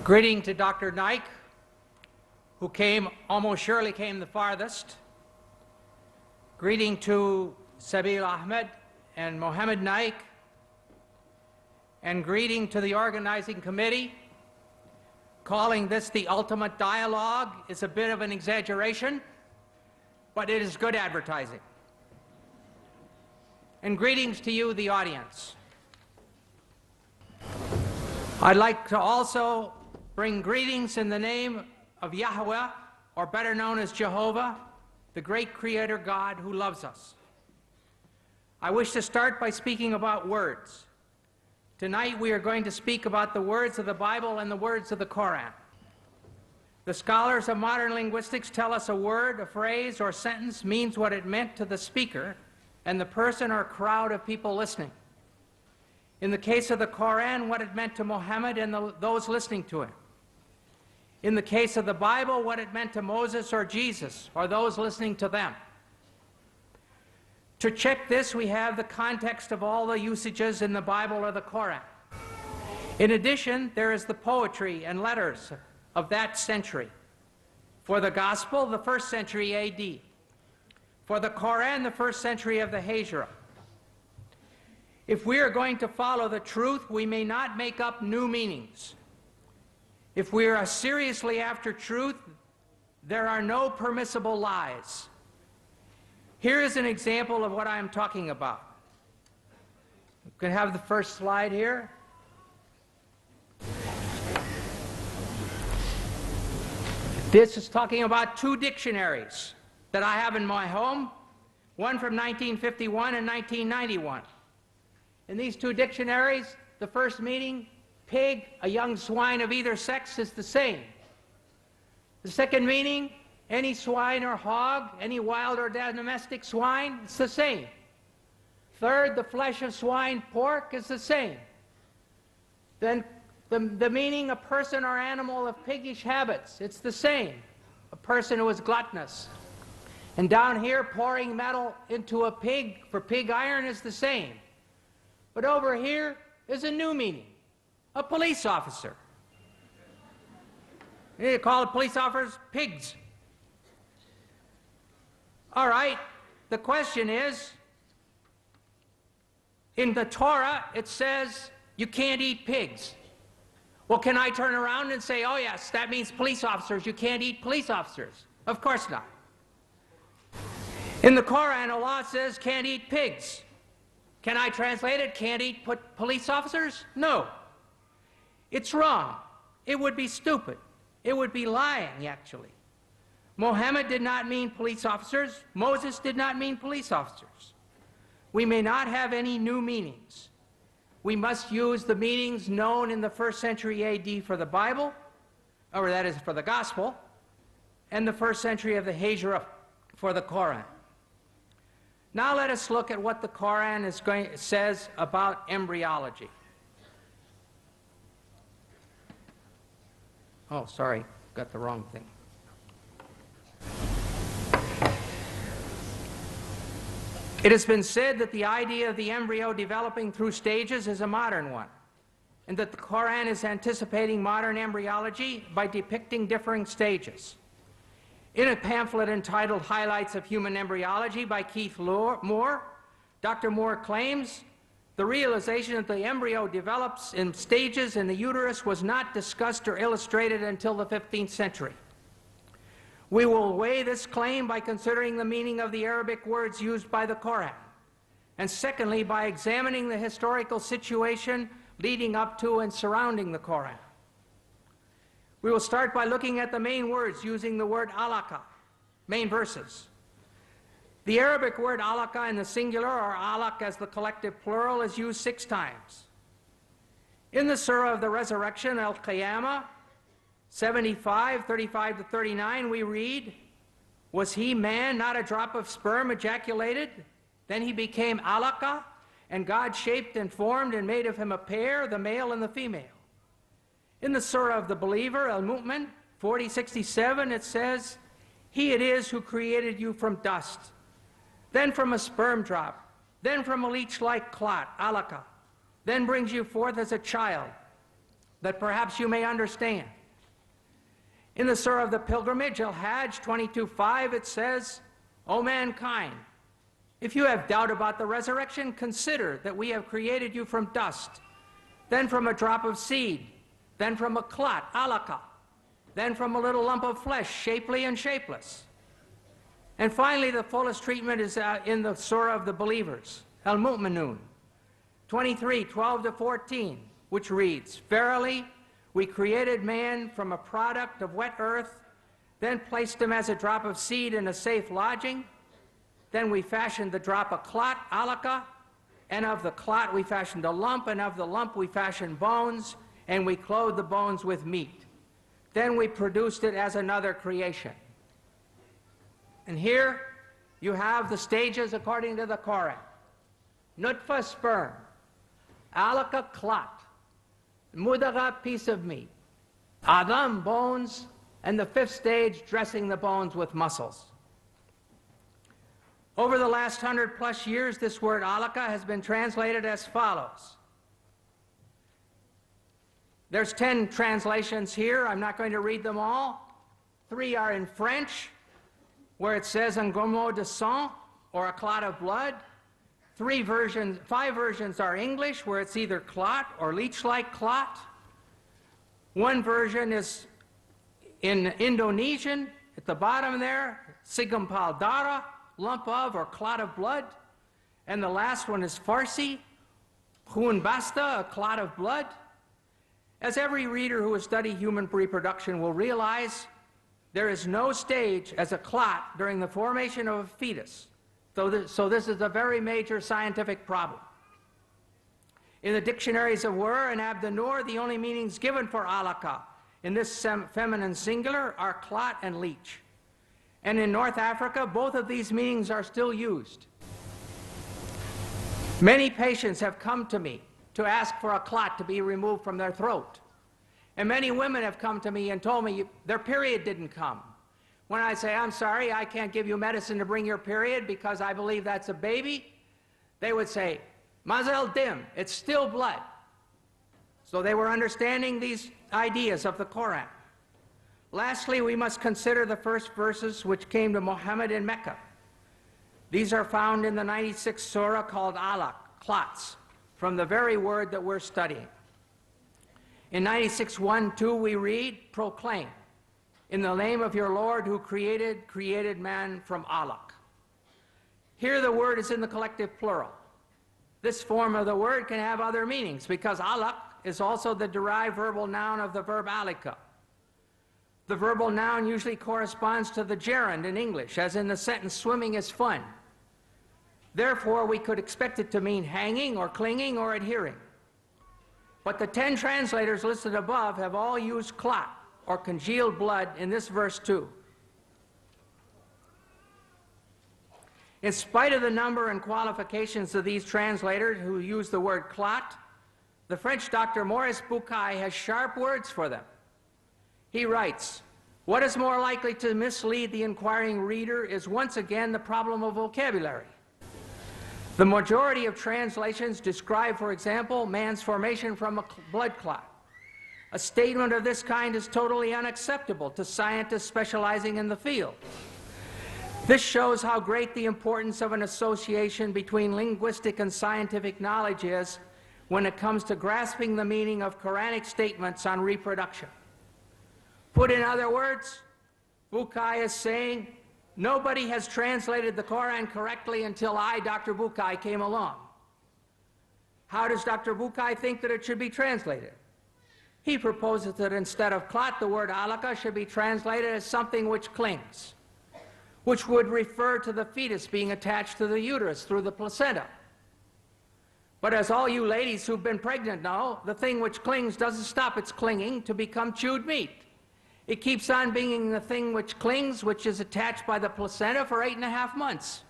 Greeting to Dr. Naik, who almost surely came the farthest. Greeting to Sabil Ahmed and Mohammed Naik. And greeting to the organizing committee. Calling this the ultimate dialogue is a bit of an exaggeration, but it is good advertising. And greetings to you, the audience. I'd like to also bring greetings in the name of Yahweh, or better known as Jehovah, the great Creator God who loves us. I wish to start by speaking about words. Tonight we are going to speak about the words of the Bible and the words of the Koran. The scholars of modern linguistics tell us a word, a phrase, or sentence means what it meant to the speaker and the person or crowd of people listening. In the case of the Koran, what it meant to Muhammad and those listening to him. In the case of the Bible, what it meant to Moses or Jesus or those listening to them. To check this, we have the context of all the usages in the Bible or the Koran. In addition, there is the poetry and letters of that century. For the Gospel, the 1st century AD. For the Koran, the 1st century of the Hijra. If we are going to follow the truth, we may not make up new meanings. If we are seriously after truth, there are no permissible lies. Here is an example of what I am talking about. You can have the first slide here. This is talking about 2 dictionaries that I have in my home, one from 1951 and 1991. In these 2 dictionaries, the first meaning, pig, a young swine of either sex, is the same. The second meaning, any swine or hog, any wild or domestic swine, it's the same. Third, the flesh of swine, pork, is the same. Then the meaning, a person or animal of piggish habits, it's the same. A person who is gluttonous. And down here, pouring metal into a pig for pig iron is the same. But over here is a new meaning, a police officer. You call the police officers pigs. All right, the question is, in the Torah it says you can't eat pigs. Well, can I turn around and say, oh yes, that means police officers, you can't eat police officers? Of course not. In the Koran, Allah says can't eat pigs. Can I translate it, can't eat police officers? No. It's wrong. It would be stupid. It would be lying, actually. Muhammad did not mean police officers. Moses did not mean police officers. We may not have any new meanings. We must use the meanings known in the 1st century AD for the Bible, or that is for the Gospel, and the 1st century of the Hijra for the Koran. Now let us look at what the Koran says about embryology. Oh, sorry, got the wrong thing. It has been said that the idea of the embryo developing through stages is a modern one, and that the Koran is anticipating modern embryology by depicting differing stages. In a pamphlet entitled Highlights of Human Embryology by Keith Moore, Dr. Moore claims the realization that the embryo develops in stages in the uterus was not discussed or illustrated until the 15th century. We will weigh this claim by considering the meaning of the Arabic words used by the Koran, and secondly, by examining the historical situation leading up to and surrounding the Koran. We will start by looking at the main words using the word alaka, main verses. The Arabic word alaka in the singular, or alaq as the collective plural, is used 6 times. In the Surah of the Resurrection, Al-Qiyamah, 75, 35 to 39, we read, was he man, not a drop of sperm ejaculated? Then he became alaka, and God shaped and formed and made of him a pair, the male and the female. In the Surah of the Believer, Al-Mu'min, 40:67, it says, he it is who created you from dust, then from a sperm drop, then from a leech-like clot, alaka, then brings you forth as a child. that perhaps you may understand. In the Surah of the Pilgrimage, Al-Hajj 22:5, it says, O mankind, if you have doubt about the resurrection, consider that we have created you from dust, then from a drop of seed, then from a clot, alaka, then from a little lump of flesh, shapely and shapeless. And finally, the fullest treatment is in the Surah of the Believers, Al-Mu'minun 23:12-14, which reads, Verily, we created man from a product of wet earth, then placed him as a drop of seed in a safe lodging. Then we fashioned the drop a clot, alaka, and of the clot we fashioned a lump, and of the lump we fashioned bones, and we clothed the bones with meat. Then we produced it as another creation. And here you have the stages according to the Quran. Nutfa, sperm, alaka, clot, mudagha, piece of meat, adam, bones, and the fifth stage, dressing the bones with muscles. Over the last 100+ years, this word alaka has been translated as follows. There's 10 translations here. I'm not going to read them all. 3 are in French, where it says un gommot de sang, or a clot of blood. 5 versions are English, where it's either clot or leech-like clot. 1 version is in Indonesian, at the bottom there, segumpal darah, lump of or clot of blood. And the last one is Farsi, khun basta, a clot of blood. As every reader who has studied human reproduction will realize, there is no stage as a clot during the formation of a fetus. So this is a very major scientific problem. In the dictionaries of Wer and Abdanur, the only meanings given for alaka in this feminine singular are clot and leech. And in North Africa, both of these meanings are still used. Many patients have come to me to ask for a clot to be removed from their throat. And many women have come to me and told me their period didn't come. When I say, I'm sorry, I can't give you medicine to bring your period because I believe that's a baby, they would say, Mazel dim, it's still blood. So they were understanding these ideas of the Quran. Lastly, we must consider the first verses which came to Muhammad in Mecca. These are found in the 96th surah called alaq, clots, from the very word that we're studying. In 96:1-2 we read, proclaim, in the name of your Lord who created man from alaq. Here the word is in the collective plural. This form of the word can have other meanings because alaq is also the derived verbal noun of the verb alika. The verbal noun usually corresponds to the gerund in English, as in the sentence, swimming is fun. Therefore, we could expect it to mean hanging or clinging or adhering. But the 10 translators listed above have all used clot, or congealed blood, in this verse too. In spite of the number and qualifications of these translators who use the word clot, the French doctor Maurice Bucaille has sharp words for them. He writes, what is more likely to mislead the inquiring reader is once again the problem of vocabulary. The majority of translations describe, for example, man's formation from a blood clot. A statement of this kind is totally unacceptable to scientists specializing in the field. This shows how great the importance of an association between linguistic and scientific knowledge is when it comes to grasping the meaning of Quranic statements on reproduction. Put in other words, Bucaille is saying, nobody has translated the Quran correctly until I, Dr. Bucaille, came along. How does Dr. Bucaille think that it should be translated? He proposes that instead of clot, the word alaka should be translated as something which clings, which would refer to the fetus being attached to the uterus through the placenta. But as all you ladies who've been pregnant know, the thing which clings doesn't stop its clinging to become chewed meat. It keeps on being the thing which clings, which is attached by the placenta for 8.5 months.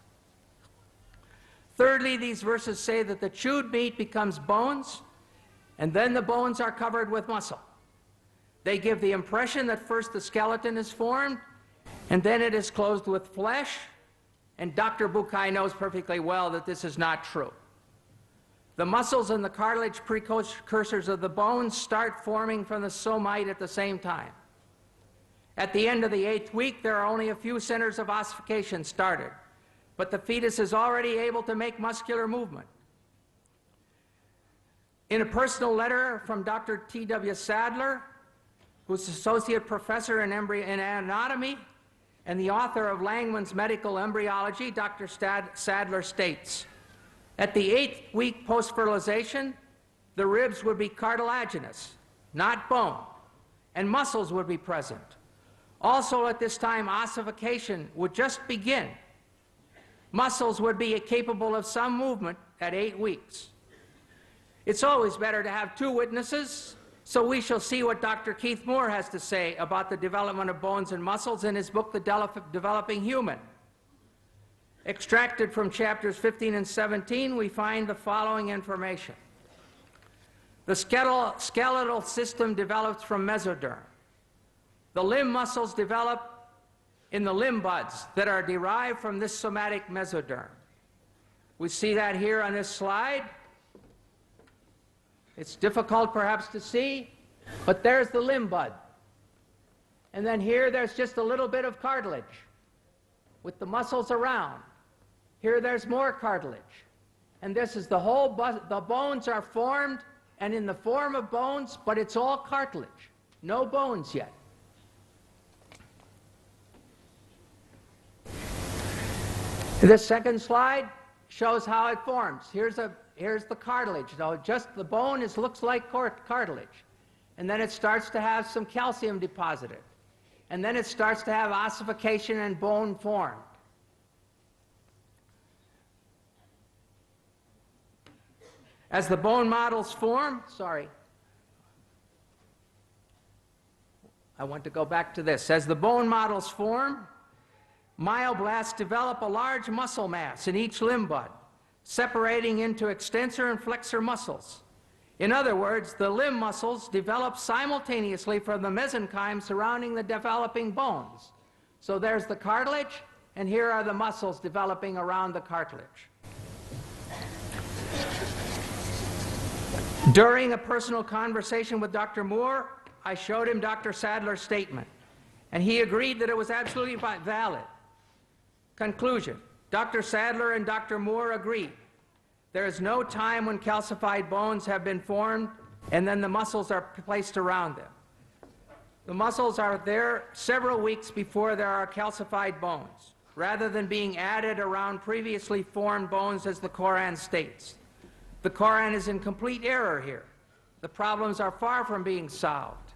Thirdly, these verses say that the chewed meat becomes bones, and then the bones are covered with muscle. They give the impression that first the skeleton is formed, and then it is clothed with flesh, and Dr. Bucaille knows perfectly well that this is not true. The muscles and the cartilage precursors of the bones start forming from the somite at the same time. At the end of the 8th week, there are only a few centers of ossification started, but the fetus is already able to make muscular movement. In a personal letter from Dr. T.W. Sadler, who's associate professor in anatomy and the author of Langman's Medical Embryology, Dr. Sadler states, at the 8th week post-fertilization, the ribs would be cartilaginous, not bone, and muscles would be present. Also at this time, ossification would just begin. Muscles would be capable of some movement at 8 weeks. It's always better to have 2 witnesses, so we shall see what Dr. Keith Moore has to say about the development of bones and muscles in his book, The Developing Human. Extracted from chapters 15 and 17, we find the following information. The skeletal system develops from mesoderm. The limb muscles develop in the limb buds that are derived from this somatic mesoderm. We see that here on this slide. It's difficult perhaps to see, but there's the limb bud. And then here there's just a little bit of cartilage with the muscles around. Here there's more cartilage. And this is the whole, the bones are formed and in the form of bones, but it's all cartilage. No bones yet. This second slide shows how it forms. Here's the cartilage. So just the bone looks like cartilage. And then it starts to have some calcium deposited. And then it starts to have ossification and bone formed. As the bone models form, I want to go back to this. As the bone models form, myoblasts develop a large muscle mass in each limb bud, separating into extensor and flexor muscles. In other words, the limb muscles develop simultaneously from the mesenchyme surrounding the developing bones. So there's the cartilage, and here are the muscles developing around the cartilage. During a personal conversation with Dr. Moore, I showed him Dr. Sadler's statement, and he agreed that it was absolutely valid. Conclusion: Dr. Sadler and Dr. Moore agreed. There is no time when calcified bones have been formed and then the muscles are placed around them. The muscles are there several weeks before there are calcified bones, rather than being added around previously formed bones as the Koran states. The Koran is in complete error here. The problems are far from being solved.